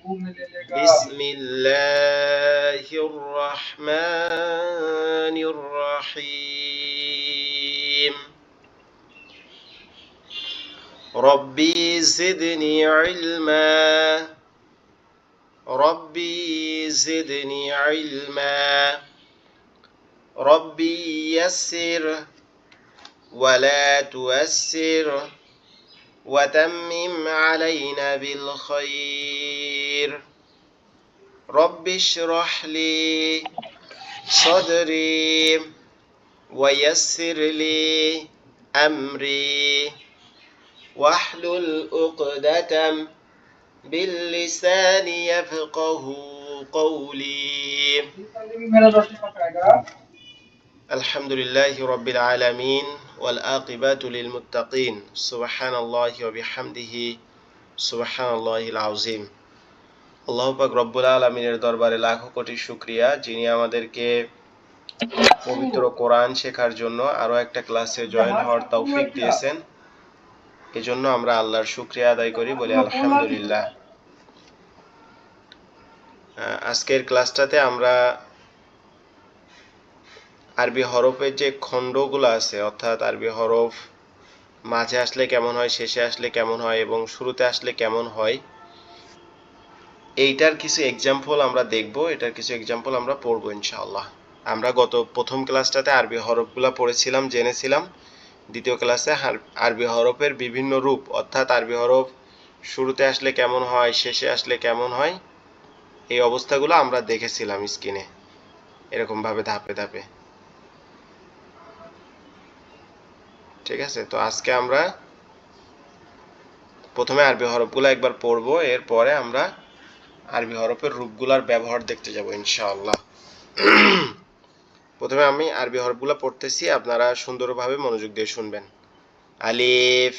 بسم الله الرحمن الرحيم ربي زدني علما ربي زدني علما ربي يسر ولا تؤسر وتمم علينا بالخير رب اشرح لي صدري ويسر لي أمري واحلل عقدة باللسان يفقه قولي الحمد لله رب العالمين والعاقبة للمتقين سبحان الله وبحمده سبحان الله العظيم আল্লাহ পাক রব্বুল আলামিনের দরবারে লাখো কোটি শুকরিয়া যিনি আমাদেরকে পবিত্র কোরআন শেখার জন্য আরো একটা ক্লাসে জয়েন হওয়ার তৌফিক দিয়েছেন এজন্য আমরা আল্লাহর শুকরিয়া আদায় করি বলি আলহামদুলিল্লাহ আজকের ক্লাসটাতে আমরা আরবি হরফের যে খণ্ডগুলো আছে অর্থাৎ আরবি হরফ মাঝে আসলে কেমন হয় শেষে আসলে কেমন হয় এবং শুরুতে আসলে কেমন হয় এইটার কিছু एग्जांपल আমরা দেখব এটার কিছু एग्जांपल আমরা পড়ব ইনশাআল্লাহ আমরা গত প্রথম ক্লাসটাতে আরবি হরফগুলো পড়েছিলাম জেনেছিলাম দ্বিতীয় ক্লাসে আরবি হরফের বিভিন্ন রূপ অর্থাৎ আরবি হরফ শুরুতে আসলে কেমন হয় শেষে আসলে কেমন হয় এই অবস্থাগুলো আমরা দেখেছিলাম স্ক্রিনে এরকম ভাবে ধাপে ধাপে ঠিক আছে তো আজকে আমরা প্রথমে আরবি হরফগুলো একবার পড়ব এরপরে আমরা আরবি হরফের রূপগুলোর ব্যবহার দেখতে যাব ইনশাআল্লাহ প্রথমে আমি আরবি হরফগুলো পড়তেছি আপনারা সুন্দরভাবে মনোযোগ দিয়ে শুনবেন আলিফ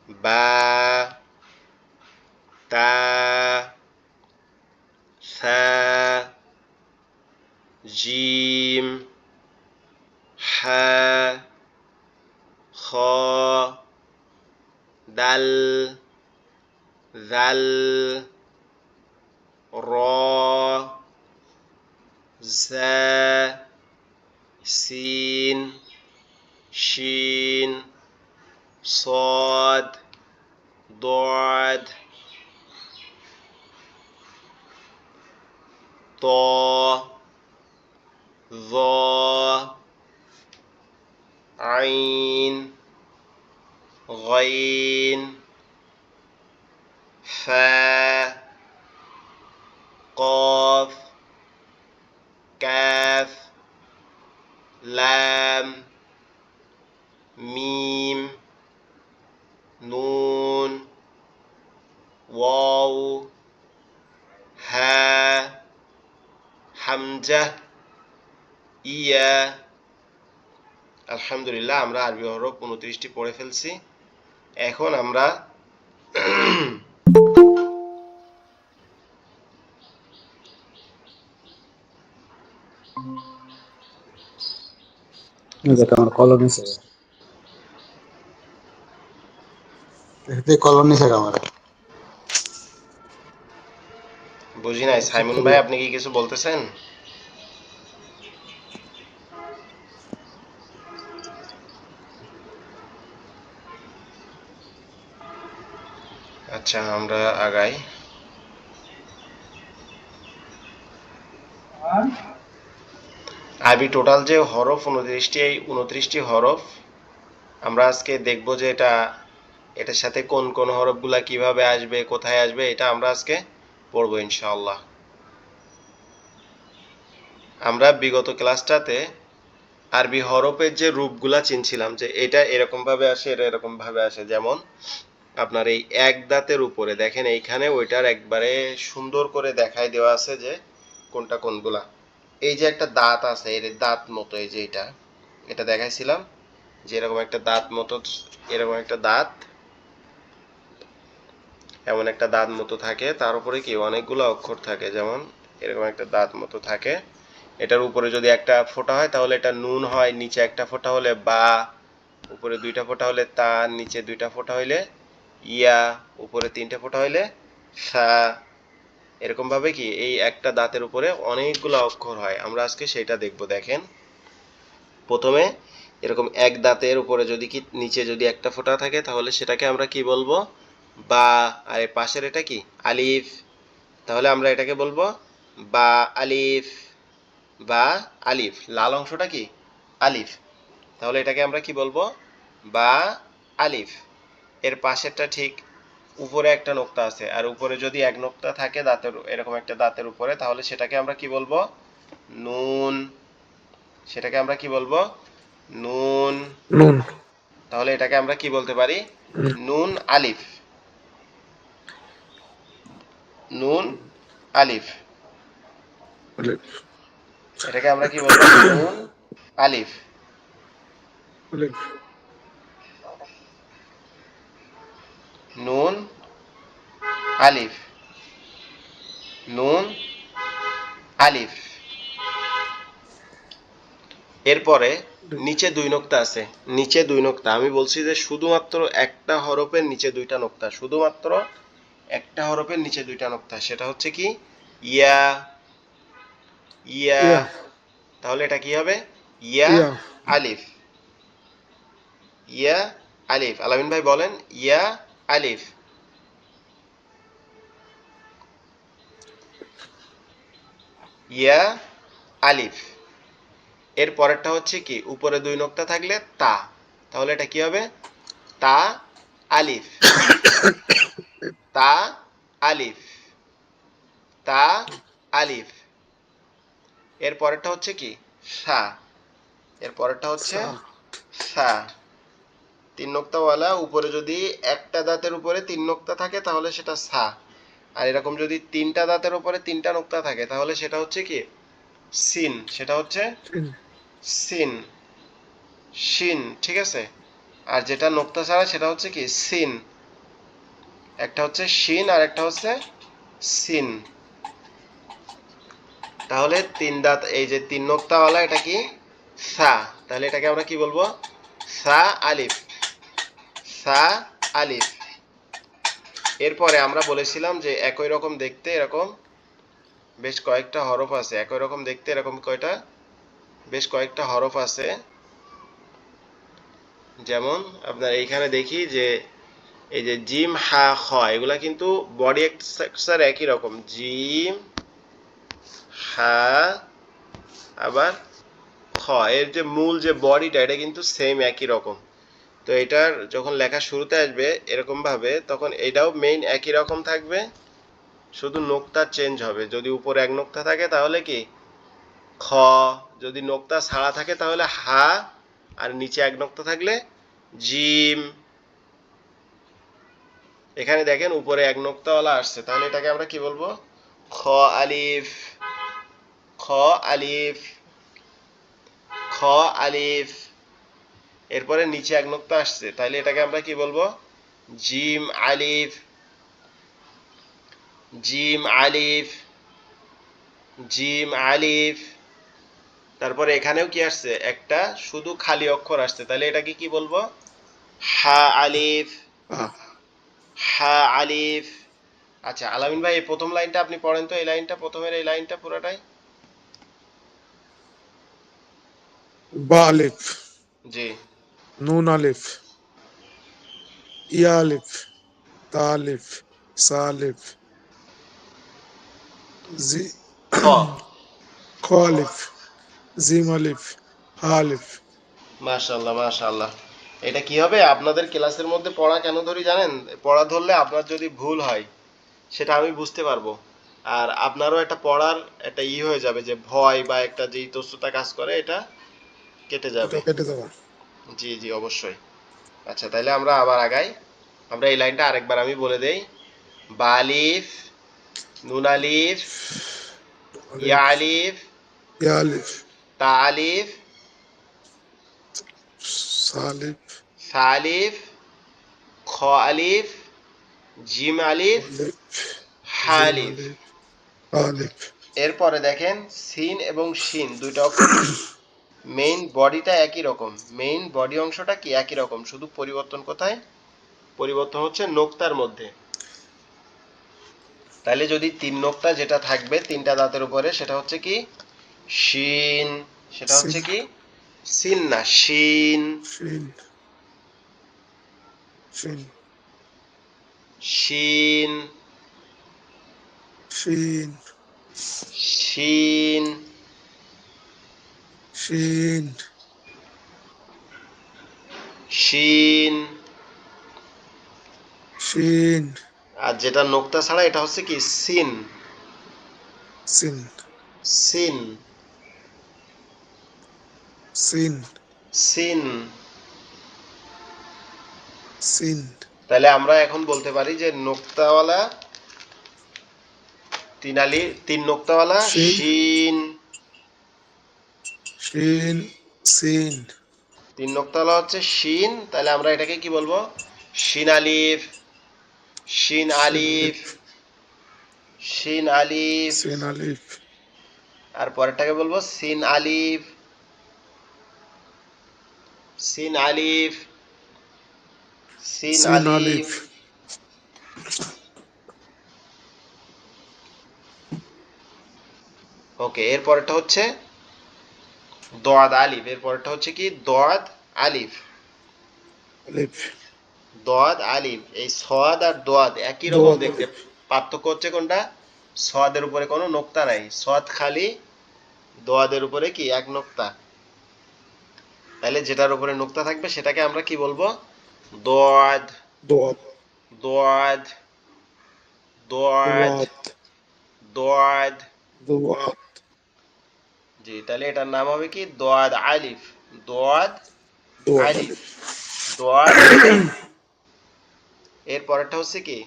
বা তা সা জিম হা খ দাল জাল র জা সিন শিন صاد ضاد طا ظا عين غين فا قاف كاف لام ميم نون واو ها হামজা ইয়া আলহামদুলিল্লাহ আমরা আরবি হরফ 29টি পড়ে ফেলছি এখন আমরা দেখো আমার কলম নিছে এতে কলম নিছে আমার বুঝি নাই সাইমন ভাই আপনি কি কিছু বলতেছেন আচ্ছা আমরা আগাই আরবি টোটাল যে হরফ 29টি এই 29টি হরফ আমরা আজকে দেখব যে এটার সাথে কোন কোন হরফগুলা কিভাবে আসবে কোথায় আসবে এটা আমরা আজকে পড়ব ইনশাআল্লাহ আমরা বিগত ক্লাসটাতে আরবি হরফের যে রূপগুলা চিনছিলাম যে এটা এরকম ভাবে আসে এটা এরকম ভাবে আসে যেমন আপনার এই এক দাঁতের উপরে দেখেন এইখানে ওইটার একবারে সুন্দর করে দেখাই দেওয়া আছে যে কোনটা কোনগুলা এই যে একটা দাঁত আছে এর দাঁত মতো এই যে এটা দেখাইছিলাম যে এরকম একটা দাঁত মতো এরকম একটা দাঁত এমন একটা দাঁত মতো থাকে তার উপরে কি অনেকগুলো অক্ষর থাকে যেমন এরকম একটা দাঁত মতো থাকে এটার উপরে যদি একটা ফোঁটা হয় তাহলে এটা নুন হয় নিচে একটা ফোঁটা হলে বা উপরে দুইটা ফোঁটা হলে তা নিচে দুইটা ফোঁটা হইলে ইয়া উপরে তিনটা ফোঁটা হইলে সা এরকম ভাবে কি এই একটা দাঁতের উপরে অনেকগুলো অক্ষর হয়, আমরা আজকে সেটা দেখব। দেখেন, প্রথমে এরকম এক দাঁতের উপরে যদি কি নিচে যদি একটা ফোঁটা থাকে তাহলে সেটাকে আমরা কি বলবো? বা। আর এর পাশের এটা কি? আলিফ। তাহলে আমরা এটাকে বলবো বা আলিফ। বা আলিফ, লাল অংশটা কি? আলিফ। তাহলে এটাকে আমরা কি বলবো? বা আলিফ। এর পাশেরটা ঠিক উপরে একটা নোক্তা আছে, আর উপরে যদি এক নোক্তা থাকে দাঁতের, এরকম একটা দাঁতের উপরে, তাহলে সেটাকে আমরা কি বলবো? নুন। সেটাকে আমরা কি বলবো? নুন। নুন। তাহলে এটাকে আমরা কি বলতে পারি? নুন আলিফ। নুন আলিফ। আলিফ। এটাকে আমরা কি বলবো? নুন আলিফ। আলিফ। নুন আলিফ। নুন আলিফ। এরপরে নিচে দুই নোক্তা আছে। নিচে দুই নোক্তা, আমি বলছি যে শুধুমাত্র একটা হরফের নিচে দুইটা নোক্তা, শুধুমাত্র একটা হরফের নিচে দুইটা নোক্তা, সেটা হচ্ছে কি? ইয়া। ইয়া। ইয়া। তাহলে এটা কি হবে? ইয়া ইয়া। আলিফ। ইয়া আলিফ। আলামিন ভাই বলেন, ইয়া আলিফ। ইয়া আলিফ। এর পরেরটা হচ্ছে কি? উপরে দুই নোক্তা থাকলে তা, তাহলে এটা কি হবে? তা আলিফ। তা আলিফ। তা আলিফ। এর পরেরটা হচ্ছে কি? সা। এর পরেরটা হচ্ছে সা। সা। তিন নোক্তাওয়ালা উপরে যদি একটা দাঁতের উপরে তিন নোক্তা থাকে তাহলে সেটা সা। আর এরকম যদি তিনটা দাঁতের উপরে তিনটা নোক্তা থাকে তাহলে সেটা হচ্ছে কি? সিন। সেটা হচ্ছে সিন। সিন। শিন, ঠিক আছে? আর যেটা নোক্তা ছাড়া সেটা হচ্ছে কি? সিন। একটা হচ্ছে শিন আর একটা হচ্ছে সিন। তাহলে তিন দাঁত, এই যে তিন নোক্তাওয়ালা, এটা কি? সা। তাহলে এটাকে আমরা কি বলবো? সা আলিফ। সা আলিফ। এরপরে আমরা বলেছিলাম যে একই রকম দেখতে এরকম বেশ কয়েকটা হরফ আছে। একই রকম দেখতে এরকম কয়টা? বেশ কয়েকটা হরফ আছে। যেমন আপনার এইখানে দেখি যে এই যে জিম, হা, খ, এগুলা কিন্তু বডি স্ট্রাকচার একই রকম। জিম, হা, আবার খ, এর যে মূল যে বডিটা এটা কিন্তু সেম একই রকম। তো এটার যখন লেখা শুরুতে আসবে এরকম ভাবে, তখন এটাও মেইন একই রকম থাকবে, শুধু নোক্তা চেঞ্জ হবে। যদি উপরে এক নোক্তা থাকে তাহলে কি? খ। যদি নোক্তা ছাড়া থাকে তাহলে হা। আর নিচে এক নোক্তা থাকলে জিম। এখানে দেখেন উপরে এক নোক্তাওয়ালা আসছে, তাহলে এটাকে আমরা কি বলবো? খ আলিফ। খ আলিফ। খ আলিফ। এরপরে নিচে এক নোক্তা আসছে, তাহলে এটাকে আমরা কি বলবো? জিম আলিফ। জিম আলিফ। জিম আলিফ। তারপরে এখানেও কি আসছে? একটা শুধু খালি অক্ষর আসছে, তাহলে এটাকে কি বলবো? হা আলিফ। আ। হা আলিফ। আচ্ছা আলামিন ভাই, এই প্রথম লাইনটা আপনি পড়েন তো, এই লাইনটা, প্রথমের এই লাইনটা পুরোটাই। বা আলিফ। জি। নুন আলিফ। ইয়া আলিফ। তা আলিফ। সা আলিফ। জি। খ। খ আলিফ। জিম আলিফ। হা আলিফ। মাশাআল্লাহ, মাশাআল্লাহ। এটা কি হবে আপনাদের ক্লাসের মধ্যে পড়া কেন ধরি জানেন? পড়া ধরলে আপনার যদি ভুল হয় সেটা আমি বুঝতে পারবো। আর আপনারও একটা পড়ার একটা হয়ে যাবে, যে ভয় বা একটা যে ইতস্ততা কাজ করে, এটা কেটে এটা যাবে। কেটে যাবে। জি জি, অবশ্যই। আচ্ছা তাহলে আমরা আবার আগাই। আমরা এই লাইনটা আরেকবার আমি বলে দেই। বা আলিফ। নুন আলিফ। ইয়া আলিফ। আলিফ। ইয়া আলিফ। তা আলিফ। সা আলিফ। সা আলিফ। খ আলিফ। জিম আলিফ। আলিফ। হা জিম আলিফ। আলিফ। আলিফ। এরপরে দেখেন সিন এবং শিন দুইটা অক্ষর কি? মেইন বডিটা একই রকম, মেইন বডি অংশটা কি একই রকম, শুধু পরিবর্তন কোথায়? পরিবর্তন হচ্ছে নোক্তার মধ্যে। তাহলে যদি তিন নোক্তা যেটা থাকবে তিনটা দাঁতের উপরে সেটা হচ্ছে কি শিন, সেটা হচ্ছে সিন কি সিন না শিন। শিন শিন শিন শিন শিন শিন শিন। শিন আর যেটা নোক্তা ছাড়া এটা হচ্ছে কি scene. Scene scene scene scene. Scene তাহলে আমরা এখন বলতে পারি যে নোক্তাওয়ালা তিন নোক্তাওয়ালা শিন শিন। শিন সিন তিন নোক্তাওয়ালা হচ্ছে শিন, তাহলে আমরা এটাকে কি বলবো শিন আলিফ। শিন শিন আলিফ আলিফ শিন আলিফ। সিন আলিফ আর পরেরটাকে বলবো সিন আলিফ। সিন আলিফ সিন সিন আলিফ। আলিফ ওকে, এর পরেরটা হচ্ছে দোয়াদ আলিফ। এর পরেরটা হচ্ছে কি দোয়াদ আলিফ। আলিফ দোয়াদ আলিফ, এই সওয়াদ আর দোয়াদ একই রকম দোয়াদ দেখতে, আলিফ পার্থক্য হচ্ছে কোনটা সওয়াদের উপরে কোনো নোক্তা নাই, সওয়াদ খালি, দোয়াদের উপরে কি এক নোক্তা। তাহলে যেটার উপরে নোক্তা থাকবে সেটাকে আমরা কি বলবো দোয়াদ। দোয়াদ দোয়াদ দোয়াদ দোয়াদ দোয়াদ। দোয়াদ জি, তাহলে এটার নাম হবে কি দোয়াদ আলিফ। দোয়াদ দোয়াদ আলিফ আলিফ দোয়াদ আলিফ। এর পরেরটা হচ্ছে কি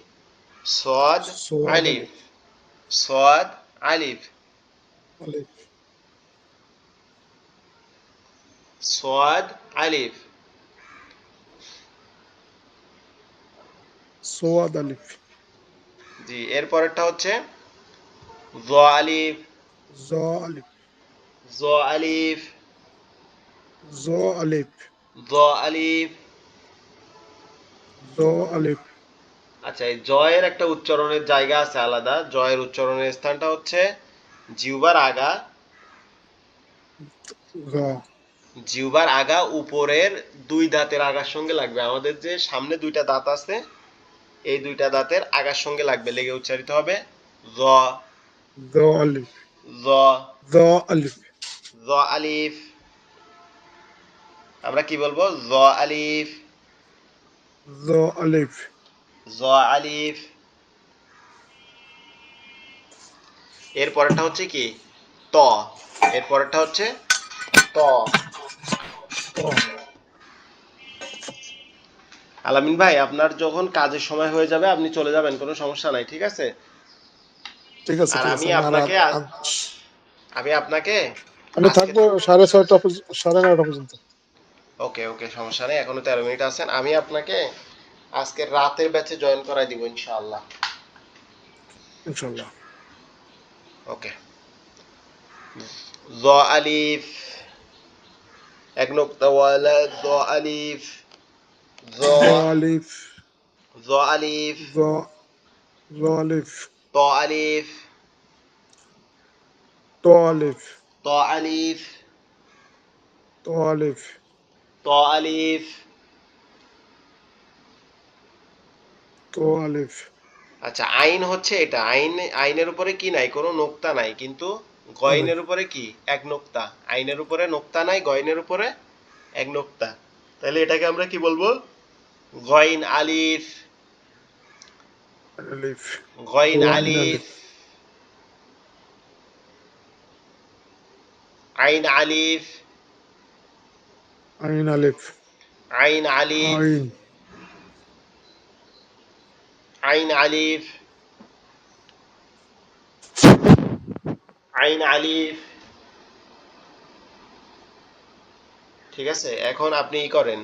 সদ সোয়াদ আলিফ। আলিফ সদ আলিফ আলিফ সদ আলিফ। সোয়াদ আলিফ জি, এর পরেরটা হচ্ছে জ আলিফ। জ আলিফ জ আলিফ জ আলিফ জ আলিফ। জ আলিফ আচ্ছা, এই জয়ের একটা উচ্চারণের জায়গা আছে আলাদা। জয়ের উচ্চারণের স্থানটা হচ্ছে জিহ্বার আগা। গ জিহ্বার আগা উপরের দুই দাঁতের আগার সঙ্গে লাগবে। আমাদের যে সামনে দুইটা দাঁত আছে এই দুইটা দাঁতের আগার সঙ্গে লাগবে, লেগে উচ্চারিত হবে জ। জ আলিফ জ জ আলিফ জ আলিফ। আমরা কি বলবো জ আলিফ জ আলিফ জ আলিফ। এর পরেরটা হচ্ছে কি ত। এর পরেরটা হচ্ছে ত। ত আলামিন ভাই, আপনার যখন কাজের সময় হয়ে যাবে আপনি চলে যাবেন, কোনো সমস্যা নাই, ঠিক আছে। ঠিক আছে আর ঠিক আছে আমি আমি আর আপনাকে আমি আপনাকে আমি আজকে থাকবো 6:30 9:30 পর্যন্ত ওকে ওকে, সমস্যা নেই, এখনো 13 মিনিট আছেন। আমি আপনাকে আজকে রাতের ব্যাচে জয়েন করাই দিব ইনশাআল্লাহ। ইনশাল্লাহ ওকে। জ আলিফ, এক নোক্তা ওয়ালা জ আলিফ। জ জ আলিফ জ আলিফ। জ জ আলিফ ত আলিফ। ত আলিফ ত আলিফ। ত আলিফ ত আলিফ। ত আলিফ আচ্ছা, আইন হচ্ছে এটা। আইনের উপরে কি নাই, কোনো নোক্তা নাই, কিন্তু আলিফ গয়নের উপরে কি এক নোক্তা। আইনের উপরে নোক্তা নাই, গয়নের উপরে এক নোক্তা। তাহলে এটাকে আমরা কি বলবো গয়ন আলিফ। আলিফ গয়ন ওয়াইন আলিফ। আলিফ আইন আলিফ। আইন আলিফ আইন আলিফ। আইন আইন আলিফ। আইন আলিফ। ঠিক আছে, এখন আপনি ই করেন,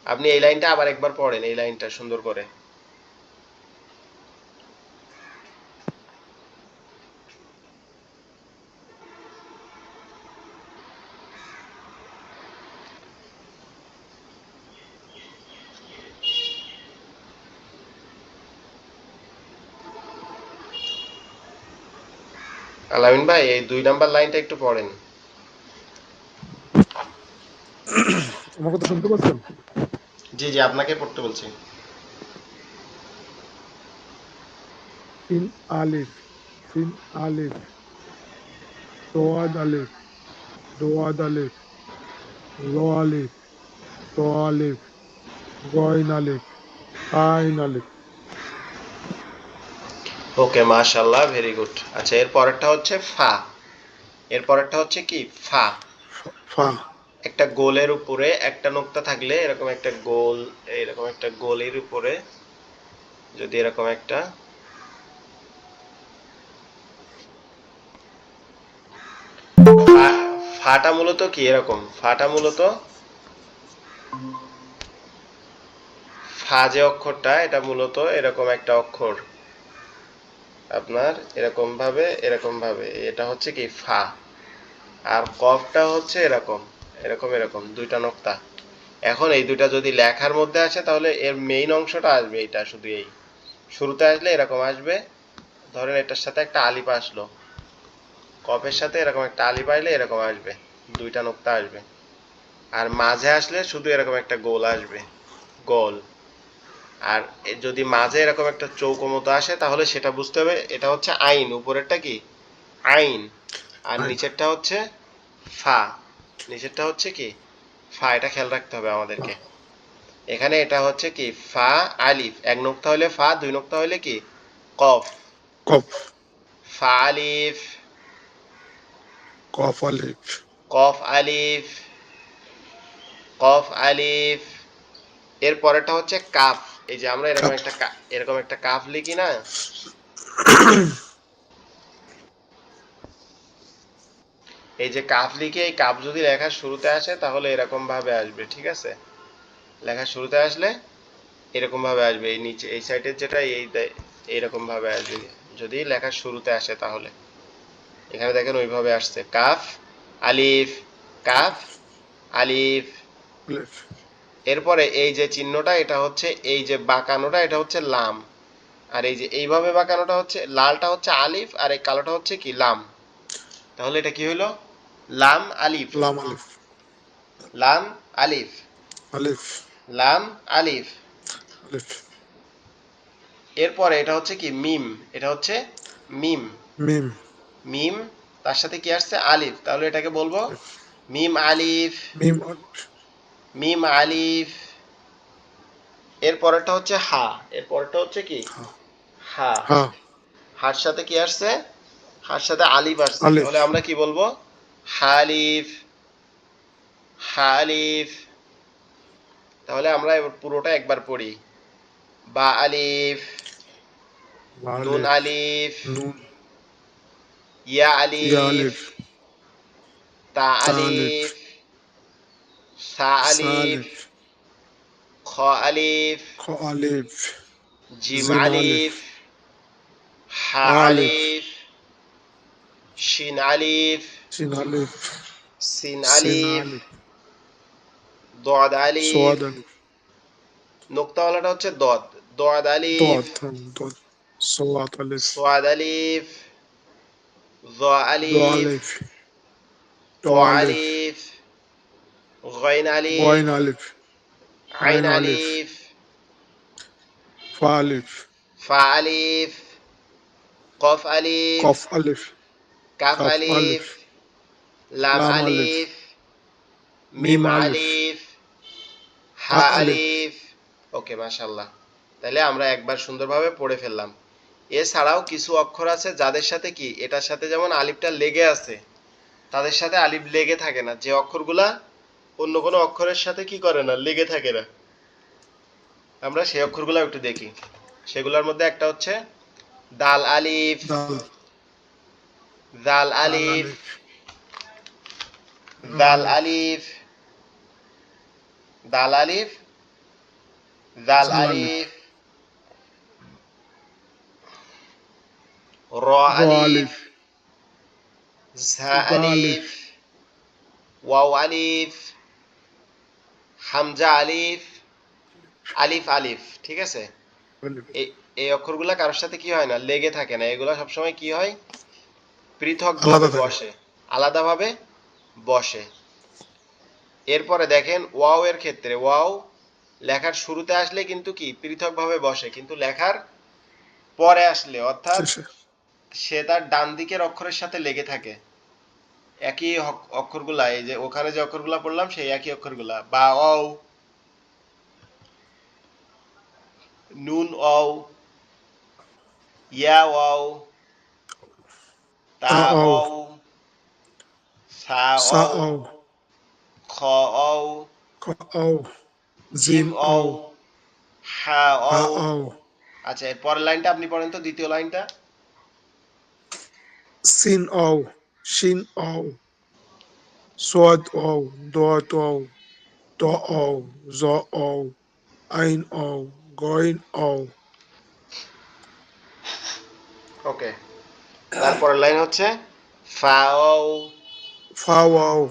আপনি এই লাইনটা আবার একবার পড়েন, এই লাইনটা সুন্দর করে। আলামিন ভাই এই 2 নাম্বার লাইনটা একটু পড়েন। আমার কথা শুনতে পাচ্ছেন? জি জি, আপনাকে পড়তে বলছি। সিন আলিফ, সিন আলিফ, সোয়াদ আলিফ, দোয়াদ আলিফ, ল আলিফ, ত আলিফ, গইন আলিফ, আইন আলিফ। ওকে, মাশাআল্লাহ, ভেরি গুড। আচ্ছা, এর পরেরটা হচ্ছে ফা। এর পরেরটা হচ্ছে কি? ফা। ফা, একটা গোলের উপরে একটা নোক্তা থাকলে এরকম একটা গোল, এরকম একটা গোলের উপরে যদি এরকম একটা ফাটা মূলত কি এরকম, ফাটা মূলত ফা যে অক্ষরটা, এটা মূলত এরকম একটা অক্ষর, আপনার এরকম ভাবে এটা হচ্ছে কি ফা। আর কফটা হচ্ছে এরকম এরকম এরকম দুইটা নোক্তা। এখন এই দুইটা যদি লেখার মধ্যে আসে তাহলে এর মেইন অংশটা আসবে এটা, শুধু এই শুরুতে আসলে এরকম আসবে। ধরেন এটার সাথে একটা আলিফ আসলো, কফের সাথে এরকম একটা আলিফ আসলে এরকম আসবে, দুইটা নোক্তা আসবে। আর মাঝে আসলে শুধু এরকম একটা গোল আসবে, গোল। আর যদি মাঝে এরকম একটা চৌকো মতো আসে তাহলে সেটা বুঝতে হবে এটা হচ্ছে আইন, উপরেরটা কি আইন, আর আইন। নিচেরটা হচ্ছে ফা। নিচেরটা হচ্ছে কি ফা, এটা খেয়াল রাখতে হবে আমাদেরকে। এখানে এটা হচ্ছে কি ফা আলিফ, এক নোক্তা হলে ফা, দুই নোক্তা হলে কি কফ। কফ, ফা আলিফ, কফ আলিফ, কফ আলিফ, কফ আলিফ। এর পরেরটা হচ্ছে কাফ। এই যে আমরা এরকম কাপ, একটা এরকম একটা কাফ লিখি না, এই যে কাফ লিখে এই কাফ যদি লেখার শুরুতে আসে তাহলে এরকম ভাবে আসবে, ঠিক আছে? লেখার শুরুতে আসলে এরকম ভাবে আসবে, এই নিচে এই সাইডের যেটা এইরকম ভাবে আসবে যদি লেখার শুরুতে আসে তাহলে। এখানে দেখেন ওইভাবে আসছে কাফ আলিফ, কাফ আলিফ। আলিফ, এরপরে এই যে চিহ্নটা এটা হচ্ছে, এই যে বাঁকানোটা এটা হচ্ছে লাম। আর এই যে এইভাবে বাঁকানোটা হচ্ছে, লালটা হচ্ছে আলিফ আর এই কালোটা হচ্ছে কি লাম। তাহলে এটা কি হইলো? লাম আলিফ, লাম আলিফ, লাম আলিফ, আলিফ, লাম আলিফ। আলিফ, এরপরে এটা হচ্ছে কি মিম, এটা হচ্ছে মিম, মিম, মিম। তার সাথে কি আসছে? আলিফ। তাহলে এটাকে বলবো আলিফ, মিম আলিফ, মিম আলিফ, মিম আলিফ। এর পরেরটা হচ্ছে হা। এর পরেরটা হচ্ছে কি হা, হা। হা, হার সাথে কি আসছে? হার সাথে আলিফ আসছে, আলিফ, তাহলে আমরা কি বলবো? হালিফ, হালিফ। তাহলে আমরা এবার পুরোটা একবার পড়ি। বা আলিফ, নুন আলিফ, আলিফ, নুন, ইয়া ইয়া আলিফ, আলিফ, তা তা আলিফ, আলিফ, সা সা আলিফ, আলিফ, খ আলিফ, খ আলিফ, জিম জিম আলিফ, আলিফ, হা হা আলিফ, আলিফ, শিন আলিফ, সিন আলিফ, সিন সিন আলিফ, আলিফ, দদ আলিফ। সোয়াদ আলিফ, নোক্তাওয়ালাটা হচ্ছে দদ, দদ আলিফ, দদ, দদ, সোয়াদ আলিফ, সোয়াদ আলিফ, য দ আলিফ, আলিফ, দ ত আলিফ, আলিফ, গইন আলিফ, গইন আলিফ, আইন আইন আলিফ, আলিফ, ফা আলিফ, ফা আলিফ, কফ আলিফ, কফ আলিফ, কাফ কাফ আলিফ, আলিফ, লাম লাম আলিফ, আলিফ, মিম মিম আলিফ, আলিফ, হা হা আলিফ। আলিফ। ওকে, মাশাআল্লাহ। তাহলে আমরা একবার সুন্দরভাবে পড়ে ফেললাম। এছাড়াও কিছু অক্ষর আছে যাদের সাথে কি এটার সাথে যেমন আলিফটা লেগে আছে, তাদের সাথে আলিফ লেগে থাকে না, যে অক্ষরগুলা অন্য কোনো অক্ষরের সাথে কি করে না, লেগে থাকে না। আমরা সেই অক্ষরগুলো একটু দেখি। সেগুলোর মধ্যে একটা হচ্ছে দাল আলিফ, দাল, জাল দাল আলিফ, আলিফ, দাল দাল আলিফ, আলিফ, দাল আলিফ, জাল জাল আলিফ, আলিফ, র র আলিফ, আলিফ, ঝা জা আলিফ, আলিফ, ওয়াও আলিফ, হামজা আলিফ, আলিফ আলিফ। ঠিক আছে? আলিফ, এই এই অক্ষরগুলা কারোর সাথে কি হয় না, লেগে থাকে না। এগুলা সবসময় কি হয়, পৃথকভাবে আলাদা থাকে। বসে, আলাদাভাবে বসে। এরপরে দেখেন ওয়াও এর ক্ষেত্রে ওয়াও লেখার শুরুতে আসলে কিন্তু কি পৃথকভাবে বসে, কিন্তু লেখার পরে আসলে অর্থাৎ শেষে সে তার ডান দিকের অক্ষরের সাথে লেগে থাকে। একই অক্ষরগুলা, এই যে ওখানে যে অক্ষরগুলা পড়লাম সেই একই অক্ষরগুলা, বা অও, নুন অও, ইয়া অও, তা তা অও, অও, সা সা অও, অও, খ অও, খ অও, জিম জিম অও, অও, হা হা অও। অও, আচ্ছা, এর পরের লাইনটা আপনি পড়েন তো, দ্বিতীয় লাইনটা। সিন অও, শিন অও, সোয়াদ অও, দোয়াত অও, ত অও, জ অও, আইন অও, গইন অও। ওকে, তারপরের লাইন হচ্ছে ফা অও, ফা অও,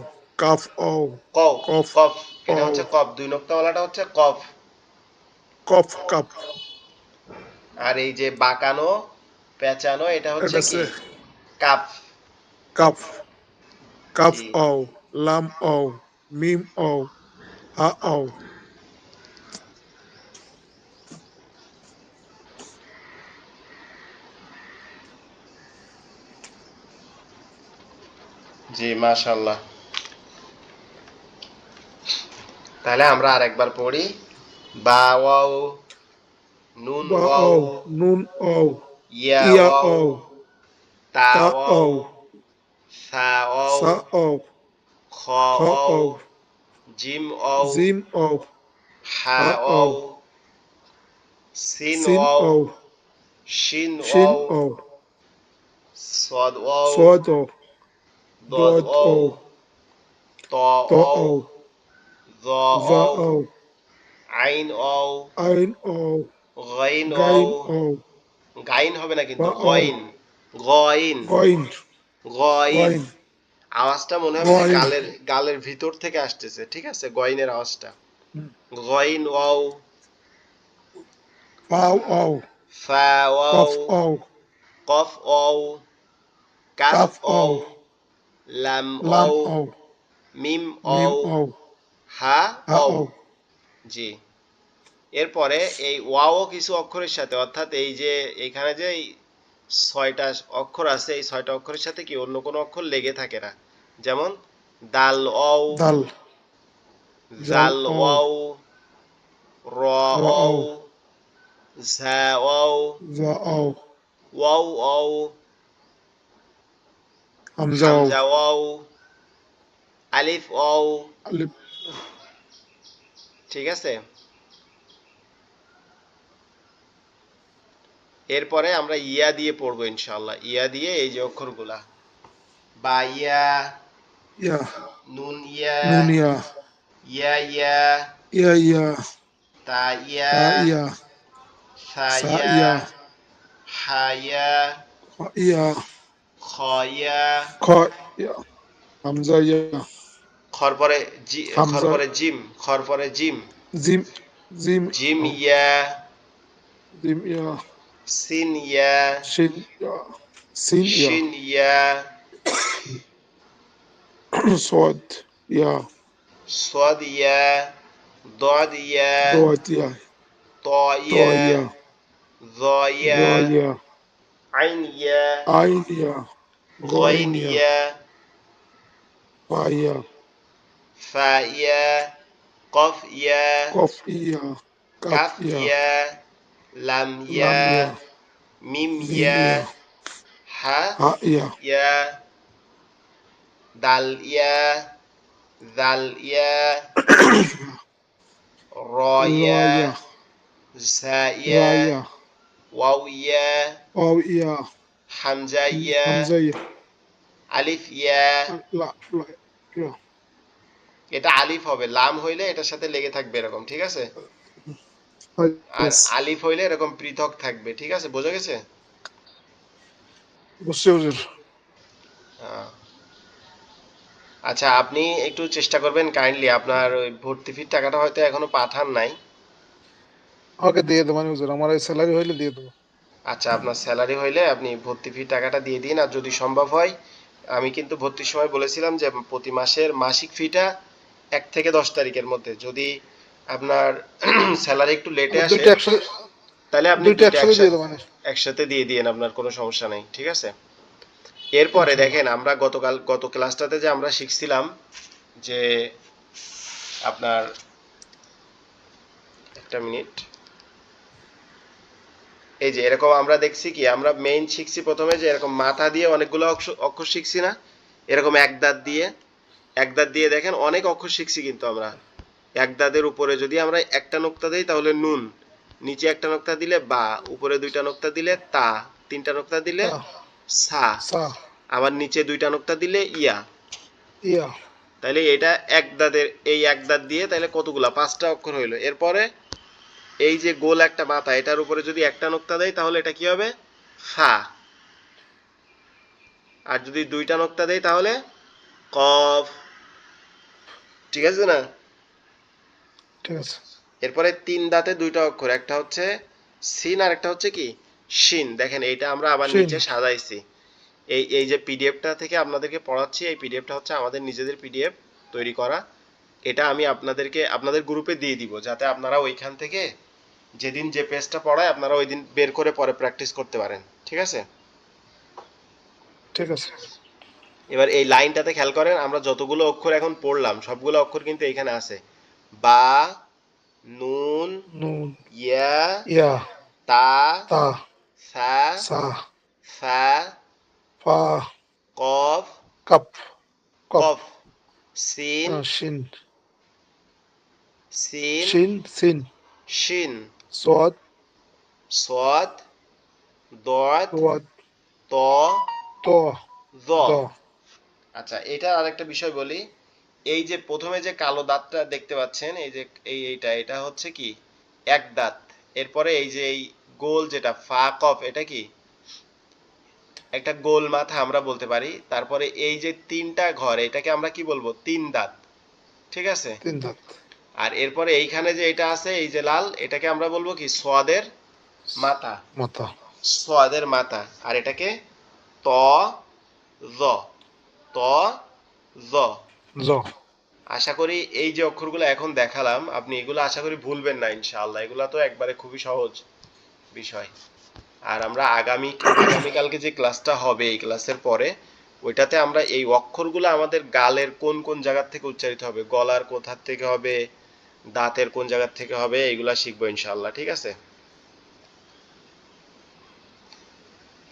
কাফ অও, কও, কফ কফ, এটা অও, হচ্ছে কফ, দুই নোক্তাওয়ালাটা হচ্ছে কফ। কফ কাপ, আর এই যে বাঁকানো পেঁচানো এটা হচ্ছে এটা কি সে কাফ। কাপ, কাফ জি অও, লাম অও, মিম অও, হা অও। জি, মাশাআল্লাহ। তাহলে আমরা আরেকবার পড়ি। বা ওয়াও, নুন বা ওয়াও, অও, নুন অও, ইয়া ইয়া ওয়াও, অও, তা তা ওয়াও, অও, সা ওয়াও, সা অও, খ খ ওয়াও, অও, জিম ওয়াও, জিম অও, হা হা অও, ওয়াও, সিন সিন ওয়াও, অও, শিন শিন ওয়াও, অও, সদ ওয়াও, সোয়াদ অও, দদ দোয়াত ওয়াও, অও, ত ত ওয়াও, অও, য জা ওয়াও, অও, আইন ওয়াও, আইন অও, গাইন ওয়াও, গাইন অও, গাইন হবে না বা কিন্তু অও, গইন, গইন, গইন, গইন। গইন, আওয়াজটা মনে হবে যে গইন, গালের গালের ভিতর থেকে আসতেছে, ঠিক আছে, গইনের আওয়াজটা। গইন ওয়াও, ফাও অও, ফা ওয়াও, কফ অও, কফ ওয়াও, কাফ কাফ ওয়াও, অও, লাম লাম ওয়াও, অও, মিম মিম ওয়াও, অও, হা হা ওয়াও। অও। জি, এরপরে এই ওয়াও কিছু অক্ষরের সাথে, অর্থাৎ এই যে এখানে যে এই 6টা অক্ষর আছে, এই 6টা অক্ষরের সাথে কি অন্য কোনো অক্ষর লেগে থাকে না। যেমন দাল ওয়াও, দাল, জাল জাল অও, ওয়াও, র র ওয়াও, অও, ঝা ওয়াও, জা অও, ওয়াও ওয়াও, হামজা অও, হামজা ওয়াও, আলিফ ওয়াও। আলিফ। ঠিক আছে, এরপরে আমরা ইয়া দিয়ে পড়বো ইনশাআল্লাহ। ইয়া দিয়ে এই যে অক্ষরগুলা, বা ইয়া, ইয়া, নুন ইয়া, নুন ইয়া, ইয়া ইয়া, ইয়া ইয়া, তা ইয়া, তা ইয়া, সা সা ইয়া, ইয়া, হা ইয়া, খ ইয়া, খ ইয়া, খ ইয়া, হামজা ইয়া, খর পরে জি, খর হামজা, পরে জিম, খর পরে জিম, জিম, জিম জিম অও, ইয়া, জিম ইয়া, সিন ইয়া, শিন ইয়া, সিন ইয়া, শিন ইয়া, সোয়াদ ইয়া, صاد ইয়া, ضاد ইয়া, দোয়াত ইয়া, ত ত ইয়া, ইয়া, য ইয়া, জ ইয়া, আইন ইয়া, আইন ইয়া, গইন গইন ইয়া, ইয়া, ফা ইয়া, ফা ইয়া, কফ ইয়া, কফ ইয়া, কাফ কাফ ইয়া, ইয়া, লাম ইয়া, লাম ইয়া, মিম মিম ইয়া, ইয়া, হা হা ইয়া, ইয়া, দাল ইয়া, জাল ইয়া, র র ইয়া, ইয়া, ঝা রা ইয়া, ইয়া, ওয়াও ইয়া, ওয়াও ইয়া, হামজা ইয়া, হামজা ইয়া, আলিফ ইয়া। লা, লা, ইয়া, এটা আলিফ হবে, লাম হইলে এটার সাথে লেগে থাকবে এরকম, ঠিক আছে। আর ইয়েস, আলিফ হইলে এরকম পৃথক থাকবে, ঠিক আছে, বোঝা গেছে। বুঝছি হুজুর। আহ, আচ্ছা, আপনি একটু চেষ্টা করবেন কাইন্ডলি, আপনার ওই ভর্তি ফির টাকাটা হয়তো এখনো পাঠান নাই। আমাকে দিয়ে দেবেন হুজুর, আমার এই স্যালারি হইলে দিয়ে দেবো। আচ্ছা, আপনার স্যালারি হইলে আপনি ভর্তি ফি টাকাটা দিয়ে দিন। আর যদি সম্ভব হয়, আমি কিন্তু ভর্তির সময় বলেছিলাম যে প্রতি মাসের মাসিক ফিটা 1 থেকে 10 তারিখের মধ্যে। যদি আপনার স্যালারি একটু লেটে মানে আসে, দুইটা একসাথে, তাহলে আপনি দুইটা দুইটা একসাথে দিয়ে একসাথে দেবো মানে। একসাথে দিয়ে দিয়েন, আপনার কোনো সমস্যা নেই, ঠিক আছে। এরপরে ইনশাল্লাহ। দেখেন, আমরা গত ক্লাসটাতে যে আমরা শিখছিলাম যে আপনার, একটা মিনিট, এই যে এরকম আমরা দেখছি কি, আমরা মেইন শিখছি প্রথমে যে এরকম মাথা দিয়ে অনেকগুলো অক্ষর শিখছি না, এরকম এক দাঁত দিয়ে দেখেন অনেক অক্ষর শিখছি কিন্তু আমরা। এক দাঁতের উপরে যদি আমরা একটা নোক্তা দেই তাহলে নুন, নিচে একটা নোক্তা দিলে বা, উপরে দুইটা নোক্তা দিলে তা, তিনটা নোক্তা দিলে তা, সা, সা, আবার নিচে দুইটা নোক্তা দিলে ইয়া। ইয়া। তাহলে এটা এক দাঁত দিয়ে তাহলে কতগুলা, 5টা অক্ষর হইলো। এরপরে এই যে গোল একটা মাথা, এটার উপরে যদি একটা নোক্তা দেয় তাহলে এটা কি হবে, ফা। আর যদি দুইটা নোক্তা দেয় তাহলে কফ, ঠিক আছে না? ঠিক আছে। এরপরে 3 দাঁতে দুইটা অক্ষর, একটা হচ্ছে সিন আর একটা হচ্ছে কি শিন। দেখেন এইটা আমরা আবার শিন। নিচে সাজাইছি। এই যে পিডিএফটা থেকে আপনাদেরকে পড়াচ্ছি, এই পিডিএফটা হচ্ছে আমাদের নিজেদের পিডিএফ তৈরি করা। এটা আমি আপনাদের গ্রুপে দিয়ে দিব, যাতে আপনারা ওইখান থেকে যেদিন যে পেজটা পড়ায় আপনারা ওই দিন বের করে পরে প্র্যাকটিস করতে পারেন, ঠিক আছে। ঠিক আছে। এবার এই লাইনটাতে খেয়াল করেন, আমরা যতগুলো অক্ষর এখন পড়লাম সবগুলো অক্ষর কিন্তু এখানে আছে। বা, নুন, নুন, ইয়া, ইয়া, তা, তা, সা, সা, ফা, ফা, কফ, কাপ, কপ, কফ, সিন, শিন, সিন, শিন, সিন, শিন, সোয়াদ, সদ, দত, সোয়াদ, ত, ত, দ। দ। আচ্ছা, এটা আরেকটা বিষয় বলি। এই যে প্রথমে যে কালো দাঁতটা দেখতে পাচ্ছেন, এই যে এটা হচ্ছে কি এক দাঁত। এরপরে এই যে এই গোল যেটা ফা কফ, এটা কি একটা গোল মাথা আমরা বলতে পারি। তারপরে এই যে 3টা ঘর, এটাকে আমরা কি বলবো, 3 দাঁত, ঠিক আছে। তিন দাঁত। আর এরপরে এইখানে যে এটা আছে, এই যে লাল, এটাকে আমরা বলবো কি সোয়াদের মাথা, মাথা। সোয়াদের মাথা। আর এটাকে ত, জ, ত, জ। জ। আশা করি এই যে অক্ষরগুলো এখন দেখালাম আপনি এগুলো আশা করি ভুলবেন না ইনশাআল্লাহ। এগুলো তো একবারে খুবই সহজ বিষয়। আর আমরা আগামীকালকে যে ক্লাসটা হবে, এই ক্লাসের পরে ওইটাতে আমরা এই অক্ষরগুলো আমাদের গালের কোন কোন জায়গা থেকে উচ্চারিত হবে, গলার কোথা থেকে হবে, দাঁতের কোন জায়গা থেকে হবে, এইগুলা শিখবো ইনশাআল্লাহ, ঠিক আছে।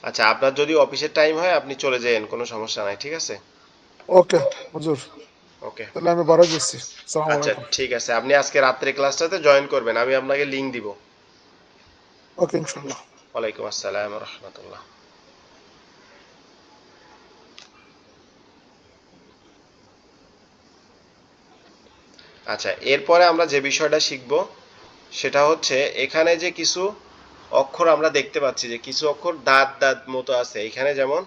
আচ্ছা, আপনার যদি অফিসের টাইম হয় আপনি চলে যান, কোনো সমস্যা নাই, ঠিক আছে। ওকে হুজুর, ওকে। তাহলে আমি বারো যাচ্ছি। সালাম আচ্ছা আলাইকুম। ঠিক আছে, আপনি আজকে রাত্রে ক্লাসটাতে জয়েন করবেন, আমি আপনাকে লিংক দিব। ওকে, ইনশাল্লাহ। ওয়ালাইকুম আসসালাম রহমতুল্লাহ। আচ্ছা, এরপরে আমরা যে বিষয়টা শিখব সেটা হচ্ছে, এখানে যে কিছু অক্ষর আমরা দেখতে পাচ্ছি, যে কিছু অক্ষর দাঁত দাঁত মতো আছে এখানে, যেমন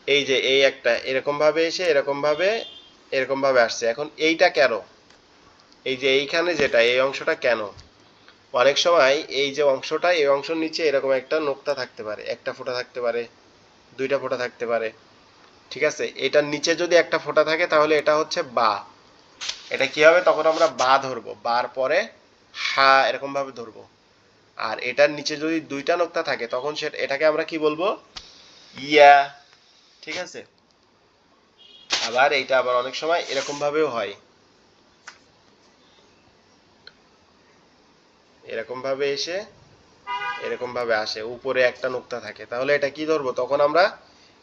এই যে এই একটা এরকম ভাবে এসে এরকম ভাবে আসছে। এখন এইটা কেন, এই যে এইখানে যেটা এই অংশটা কেন, অনেক সময় এই যে অংশটা, এই অংশের নিচে এরকম একটা নোক্তা থাকতে পারে, একটা ফোঁটা থাকতে পারে, দুইটা ফোঁটা থাকতে পারে, ঠিক আছে। এটার নিচে যদি একটা ফোঁটা থাকে তাহলে এটা হচ্ছে বা। এটা কি হবে, তখন আমরা বা ধরবো, বার পরে হা এরকম ভাবে ধরবো। আর এটার নিচে যদি দুইটা নোক্তা থাকে তখন এটাকে আমরা কি বলবো, ইয়া, ঠিক আছে। আবার এইটা আবার অনেক সময় এরকম ভাবেও হয়, এরকম ভাবে এসে এরকম ভাবে আসে, উপরে একটা নোক্তা থাকে, তাহলে এটা কি ধরবো, তখন আমরা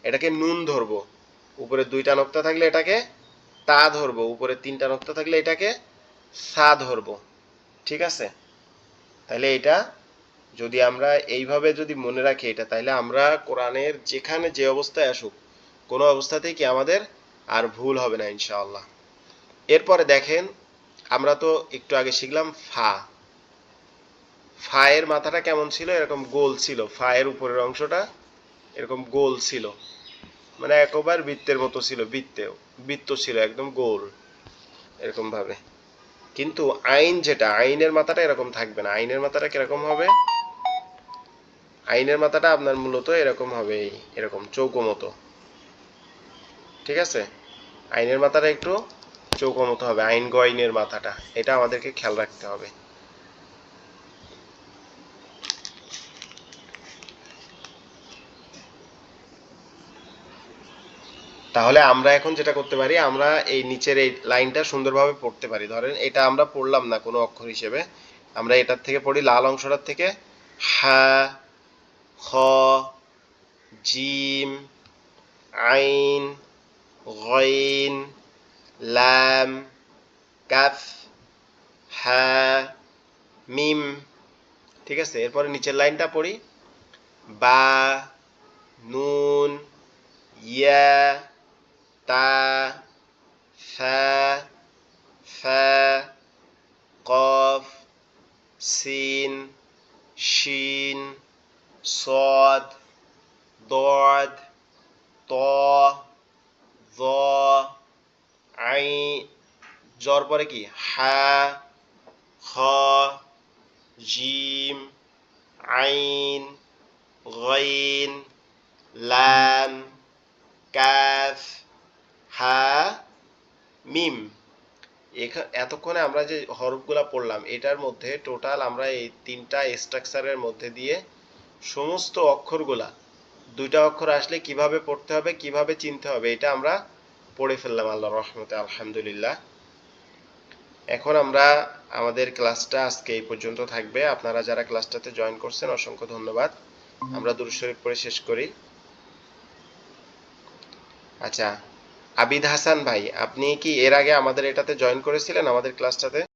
এটাকে নুন ধরবো। উপরে দুইটা নোক্তা থাকলে এটাকে তা ধরবো, উপরে 3টা নোক্তা থাকলে এটাকে সা ধরবো, ঠিক আছে। তাহলে এটা যদি আমরা এইভাবে যদি মনে রাখি এটা, তাহলে আমরা কোরআনের যেখানে যে অবস্থায় আসুক কোনো অবস্থাতেই কি আমাদের আর ভুল হবে না ইনশাআল্লাহ। এরপরে দেখেন, আমরা তো একটু আগে শিখলাম ফা। ফা এর মাথাটা কেমন ছিল, এরকম গোল ছিল। ফা এর উপরের অংশটা এরকম গোল ছিল, মানে একবার বৃত্তের মতো ছিল, বৃত্ত ছিল একদম গোল এরকম ভাবে। কিন্তু আইনের মাথাটা এরকম থাকবে না। আইনের মাথাটা কিরকম হবে, আইনের মাথাটা আপনার মূলত এরকম হবে, এরকম চৌকো মতো, ঠিক আছে? আইনের মাথাটা একটু চৌকো মতো হবে, আইন গয়নের মাথাটা, এটা আমাদেরকে খেয়াল রাখতে হবে। তাহলে আমরা এখন যেটা করতে পারি, আমরা এই নিচের এই লাইনটা সুন্দরভাবে পড়তে পারি। ধরেন এটা আমরা পড়লাম না কোনো অক্ষর হিসেবে, আমরা এটার থেকে পড়ি, লাল অংশটার থেকে হা, খ, জিম, আইন, গইন, লাম, কাফ, হা, মিম, ঠিক আছে? এরপরে নিচের লাইনটা পড়ি, বা, নুন, ইয়া, তা, ফা, ফা, কফ, সিন, শিন, صاد ضاد طا ظا عين, জর পরে কি হা, খ, জিম, আইন, গইন, লাম, কাফ, হা, মিম। এতক্ষণে আমরা যে হরফগুলা পড়লাম, এটার মধ্যে টোটাল আমরা এই তিনটা স্ট্রাকচারের মধ্যে দিয়ে সমস্ত অক্ষরগুলা, দুইটা অক্ষর আসলে কিভাবে পড়তে হবে, কিভাবে চিনতে হবে, এটা আমরা পড়ে ফেললাম আল্লাহর রহমতে, আলহামদুলিল্লাহ। এখন আমরা আমাদের ক্লাসটা আজকে এই পর্যন্ত থাকবে। আপনারা যারা ক্লাসটাতে জয়েন করছেন অসংখ্য ধন্যবাদ। আমরা দুরূদ শরীফ পড়ে শেষ করি। আচ্ছা, আবিদ হাসান ভাই, আপনি কি এর আগে আমাদের এটাতে জয়েন করেছিলেন, আমাদের ক্লাসটাতে?